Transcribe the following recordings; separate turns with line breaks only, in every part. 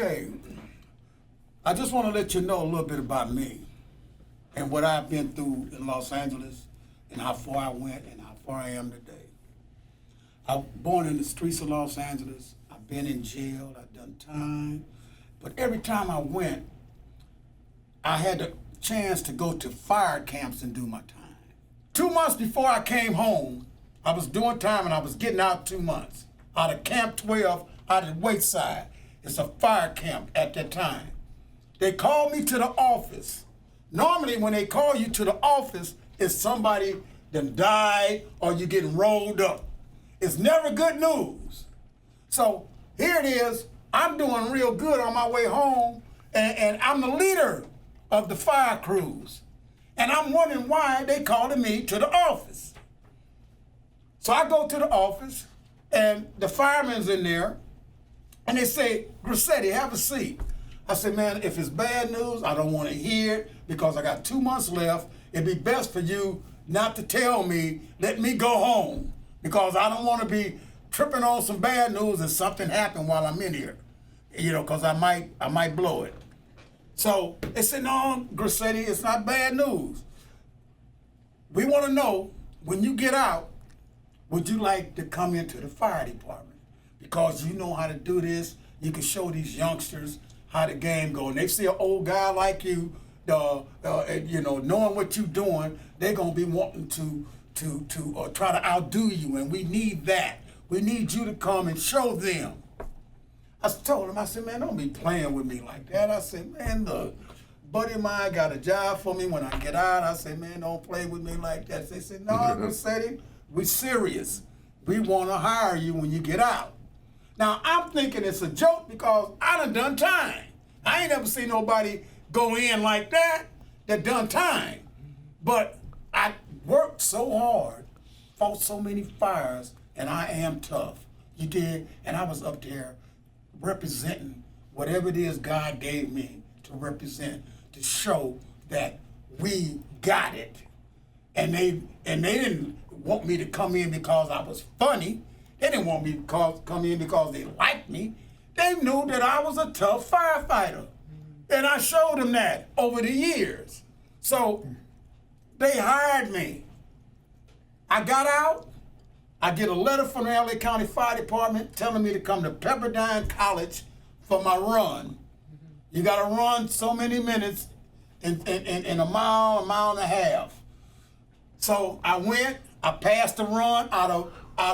Okay, I just want to let you know a little bit about me and what I've been through in Los Angeles and how far I went and how far I am today. I was born in the streets of Los Angeles. I've been in jail, I've done time, but every time I went, I had the chance to go to fire camps and do my time. 2 months before I came home, I was doing time and I was getting out 2 months out of Camp 12 out at Wayside. It's a fire camp at that time. They called me to the office. Normally when they call you to the office, it's somebody that died or you getting rolled up. It's never good news. So here it is, I'm doing real good on my way home and I'm the leader of the fire crews. And I'm wondering why they calling me to the office. So I go to the office and the fireman's in there and they say, Grissette, have a seat. I said, man, if it's bad news, I don't want to hear it because I got 2 months left. It'd be best for you not to tell me, let me go home because I don't want to be tripping on some bad news and something happened while I'm in here, you know, because I might blow it. So they said, no, Grissette, it's not bad news. We want to know, when you get out, would you like to come into the fire department? Because you know how to do this. You can show these youngsters how the game goes. And they see an old guy like you, you know, knowing what you're doing, they're going to be wanting to try to outdo you, and we need that. We need you to come and show them. I told him, I said, man, don't be playing with me like that. I said, man, look, buddy of mine got a job for me when I get out. I said, man, don't play with me like that. They said, no, Grissette, we serious. We want to hire you when you get out. Now, I'm thinking it's a joke because I done time. I ain't ever seen nobody go in like that done time. But I worked so hard, fought so many fires, and I am tough. You did, and I was up there representing whatever it is God gave me to represent, to show that we got it. And they didn't want me to come in because I was funny. They didn't want me to come in because they liked me. They knew that I was a tough firefighter. And I showed them that over the years. So they hired me. I got out. I get a letter from the LA County Fire Department telling me to come to Pepperdine College for my run. You got to run so many minutes in a mile and a half. So I went, I passed the run out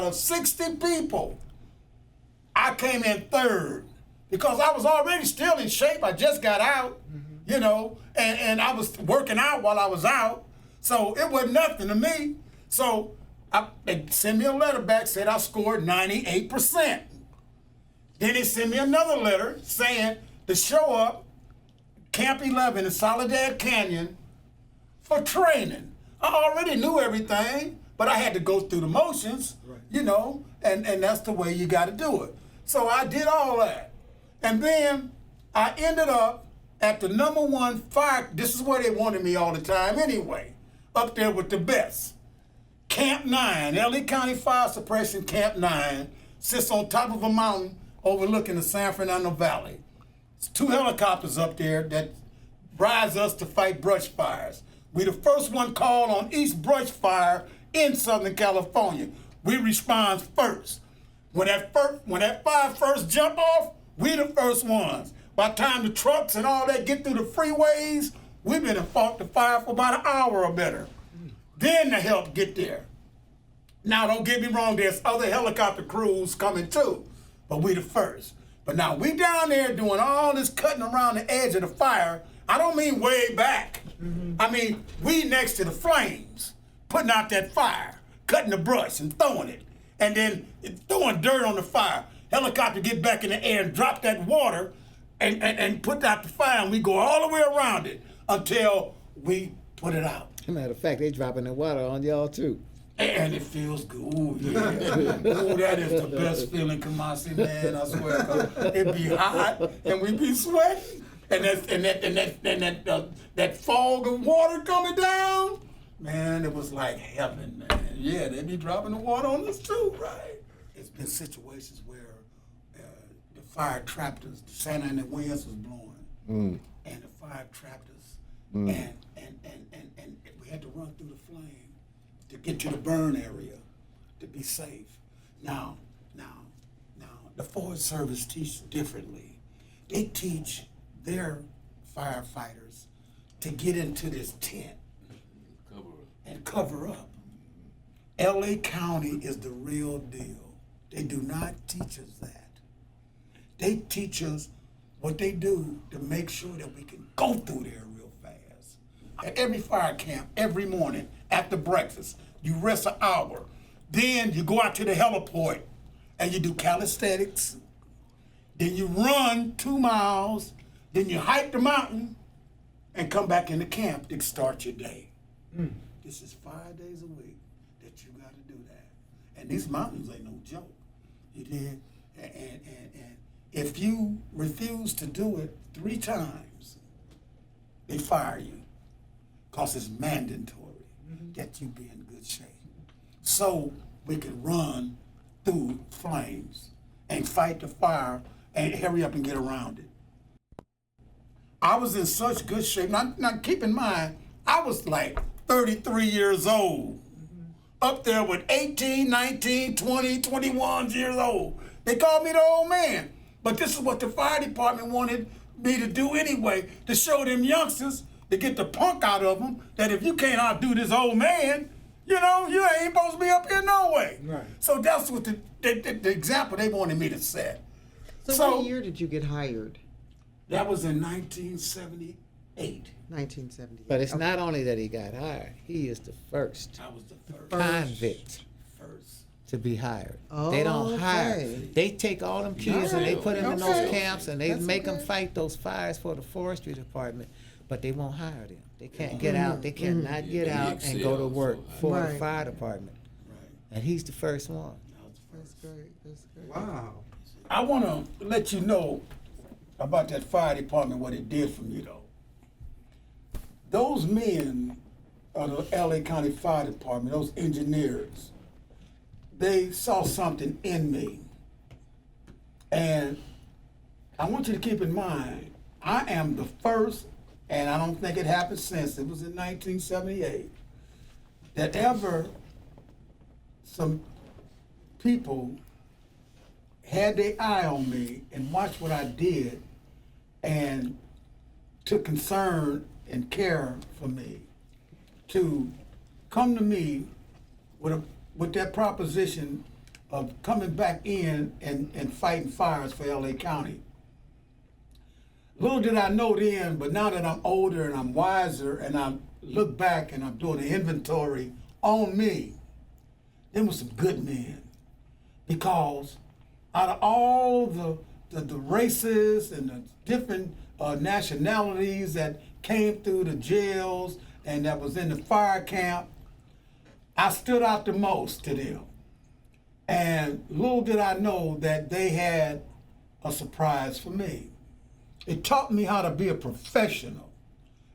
of 60 people. I came in third because I was already still in shape. I just got out, you know, and I was working out while I was out. So it wasn't nothing to me. So they sent me a letter back, said I scored 98%. Then they sent me another letter saying to show up Camp 11 in Soledad Canyon for training. I already knew everything, but I had to go through the motions, right, you know, and that's the way you got to do it. So I did all that. And then I ended up at the #1 fire, this is where they wanted me all the time anyway, up there with the best. Camp 9, LA County Fire Suppression Camp 9, sits on top of a mountain overlooking the San Fernando Valley. There's 2 helicopters up there that rise us to fight brush fires. We the first one called on each brush fire in Southern California. We respond first. When that fire first jump off, we the first ones. By the time the trucks and all that get through the freeways, we've been and fought the fire for about an hour or better. Then the help get there. Now, don't get me wrong, there's other helicopter crews coming too, but we the first. But now we down there doing all this cutting around the edge of the fire. I don't mean way back. I mean, we next to the flames, putting out that fire, cutting the brush and throwing it, and then throwing dirt on the fire. Helicopter get back in the air and drop that water and put out the fire, and we go all the way around it until we put it out.
Matter of fact, they dropping the water on y'all too.
And it feels good. Ooh, yeah. Ooh, that is the best feeling, Kamasi, man, I swear. 'Cause it be hot and we be sweating. And that fog of water coming down, man, it was like heaven, man. Yeah, they be dropping the water on us too, right? It's been situations where the fire trapped us. The Santa Ana winds was blowing, and the fire trapped us, and we had to run through the flame to get to the burn area to be safe. Now, the Forest Service teaches differently. They teach their firefighters to get into this tent and cover up. LA County is the real deal. They do not teach us that. They teach us what they do to make sure that we can go through there real fast. At every fire camp, every morning after breakfast, you rest an hour. Then you go out to the heliport and you do calisthenics. Then you run 2 miles. Then you hike the mountain and come back into camp to start your day. This is 5 days a week that you got to do that. And these mountains ain't no joke. You did? And if you refuse to do it 3 times, they fire you because it's mandatory that you be in good shape. So we could run through flames and fight the fire and hurry up and get around it. I was in such good shape. Now keep in mind, I was like 33 years old, up there with 18, 19, 20, 21 years old. They called me the old man. But this is what the fire department wanted me to do anyway, to show them youngsters, to get the punk out of them, that if you can't outdo this old man, you know, you ain't supposed to be up here no way. Right. So that's what the example they wanted me to set.
So what year did you get hired?
That was in 1978.
1978.
But it's not only that he got hired, he is the first
I was the first.
convict to be hired.
Oh,
they don't hire.
okay.
They take all them kids and they put them in those
Okay.
camps and they
That's
make them
okay.
fight those fires for the forestry department, but they won't hire them. They can't get out. They cannot get out and go to work for the
Right.
fire department.
Right.
And he's the first one.
That's great. That's great.
Wow.
I want to let you know about that fire department, what it did for me, though. Those men of the LA County Fire Department, those engineers, they saw something in me. And I want you to keep in mind, I am the first, and I don't think it happened since, it was in 1978, that ever some people had their eye on me and watched what I did and took concern and care for me to come to me with that proposition of coming back in and fighting fires for LA County. Little did I know then, but now that I'm older and I'm wiser and I look back and I'm doing an inventory on me, them were some good men. Because out of all the races and the different nationalities that came through the jails and that was in the fire camp, I stood out the most to them. And little did I know that they had a surprise for me. It taught me how to be a professional.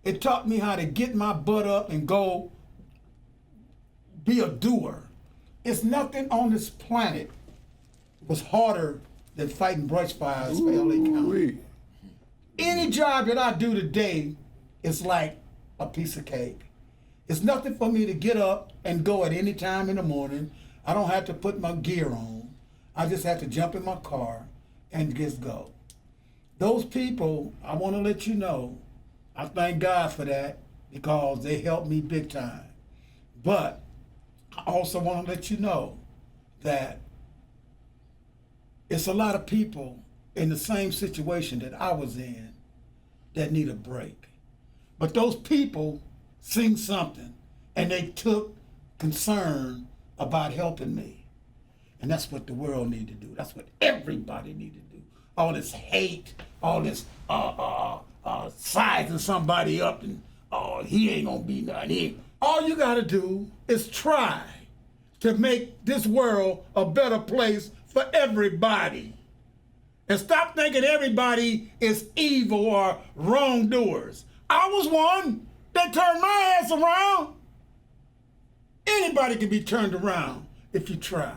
It taught me how to get my butt up and go be a doer. It's nothing on this planet was harder than fighting brush fires for LA County. Any job that I do today is like a piece of cake. It's nothing for me to get up and go at any time in the morning. I don't have to put my gear on. I just have to jump in my car and just go. Those people, I want to let you know, I thank God for that because they helped me big time. But I also want to let you know that it's a lot of people in the same situation that I was in that need a break. But those people seen something and they took concern about helping me. And that's what the world need to do. That's what everybody need to do. All this hate, all this sizing somebody up and he ain't gonna be nothing. All you gotta do is try to make this world a better place for everybody. And stop thinking everybody is evil or wrongdoers. I was one that turned my ass around. Anybody can be turned around if you try.